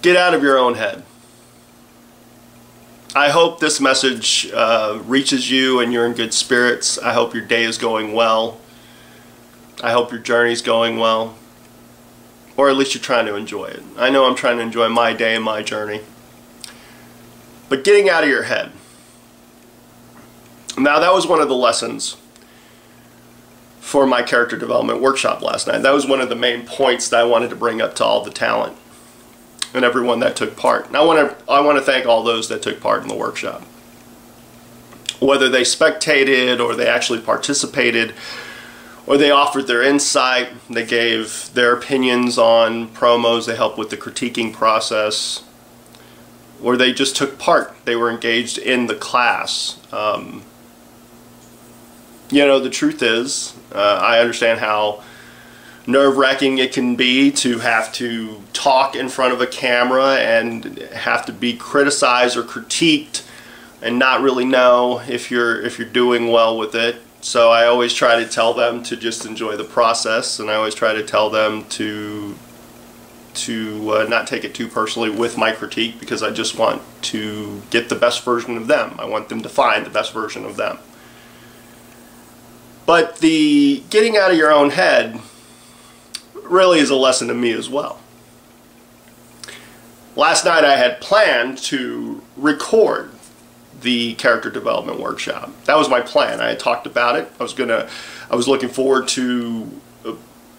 Get out of your own head. I hope this message reaches you and you're in good spirits. I hope your day is going well. I hope your journey's going well. Or at least you're trying to enjoy it. I know I'm trying to enjoy my day and my journey. But getting out of your head. Now, that was one of the lessons for my character development workshop last night. That was one of the main points that I wanted to bring up to all the talent and everyone that took part. And I want to thank all those that took part in the workshop. Whether they spectated or they actually participated or they offered their insight, they gave their opinions on promos, they helped with the critiquing process, or they just took part. They were engaged in the class. You know, the truth is, I understand how nerve-wracking it can be to have to talk in front of a camera and have to be criticized or critiqued and not really know if you're doing well with it. So I always try to tell them to just enjoy the process, and I always try to tell them to not take it too personally with my critique, because I just want to get the best version of them. I want them to find the best version of them. But the getting out of your own head really is a lesson to me as well. Last night I had planned to record the character development workshop. That was my plan. I had talked about it. I was looking forward to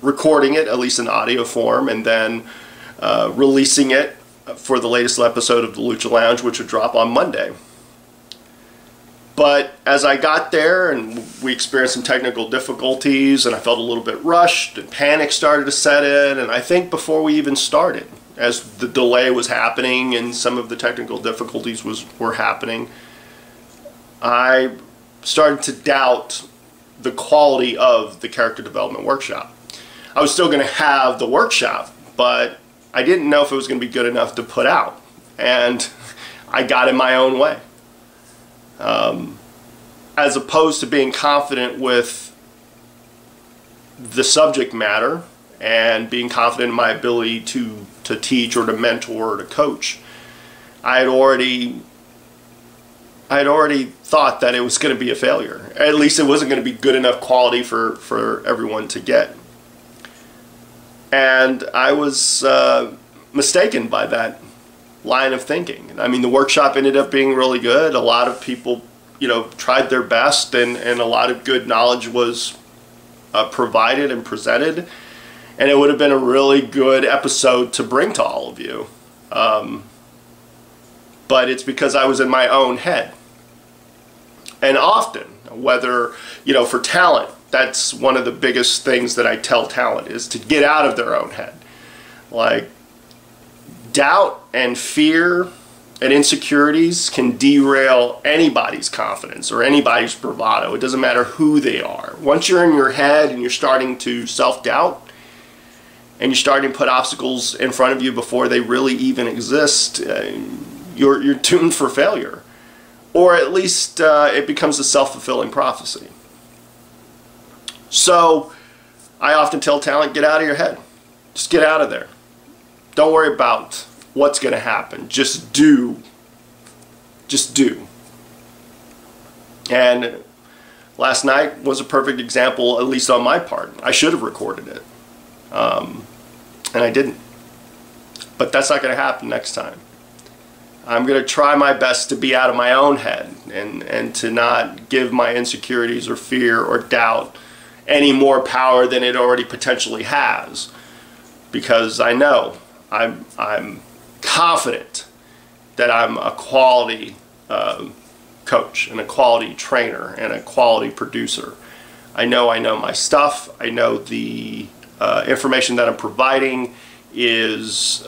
recording it, at least in audio form, and then releasing it for the latest episode of the Lucha Lounge, which would drop on Monday. But as I got there and we experienced some technical difficulties and I felt a little bit rushed and panic started to set in, and I think before we even started, as the delay was happening and some of the technical difficulties were happening, I started to doubt the quality of the character development workshop. I was still going to have the workshop, but I didn't know if it was going to be good enough to put out, and I got in my own way. As opposed to being confident with the subject matter and being confident in my ability to teach or to mentor or to coach, I had already thought that it was going to be a failure. At least it wasn't going to be good enough quality for everyone to get. And I was mistaken by that line of thinking. I mean, the workshop ended up being really good. A lot of people, you know, tried their best, and a lot of good knowledge was provided and presented, and it would have been a really good episode to bring to all of you. But it's because I was in my own head. And often, whether, you know, for talent, that's one of the biggest things that I tell talent, is to get out of their own head. Like, doubt and fear and insecurities can derail anybody's confidence or anybody's bravado. It doesn't matter who they are. Once you're in your head and you're starting to self-doubt and you're starting to put obstacles in front of you before they really even exist, you're doomed for failure. Or at least it becomes a self-fulfilling prophecy. So I often tell talent, get out of your head. Just get out of there. Don't worry about what's going to happen. Just do. Just do. And last night was a perfect example, at least on my part. I should have recorded it. And I didn't. But that's not going to happen next time. I'm going to try my best to be out of my own head and to not give my insecurities or fear or doubt any more power than it already potentially has. Because I know, I'm confident that I'm a quality coach and a quality trainer and a quality producer. I know my stuff. I know the information that I'm providing is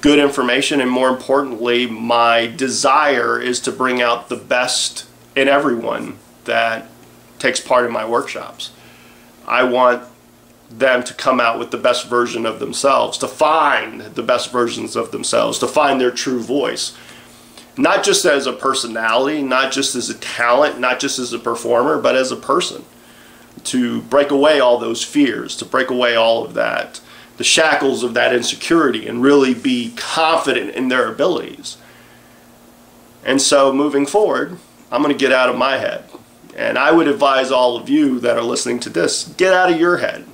good information, and more importantly, my desire is to bring out the best in everyone that takes part in my workshops. I want them to come out with the best version of themselves, to find the best versions of themselves, to find their true voice. Not just as a personality, not just as a talent, not just as a performer, but as a person. To break away all those fears, to break away all of that the shackles of that insecurity and really be confident in their abilities. And so moving forward, I'm going to get out of my head. And I would advise all of you that are listening to this, get out of your head.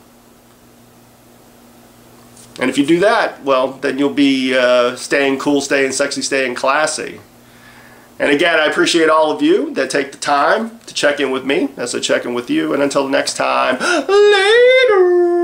And if you do that, well, then you'll be staying cool, staying sexy, staying classy. And again, I appreciate all of you that take the time to check in with me as I check in with you. And until next time, later.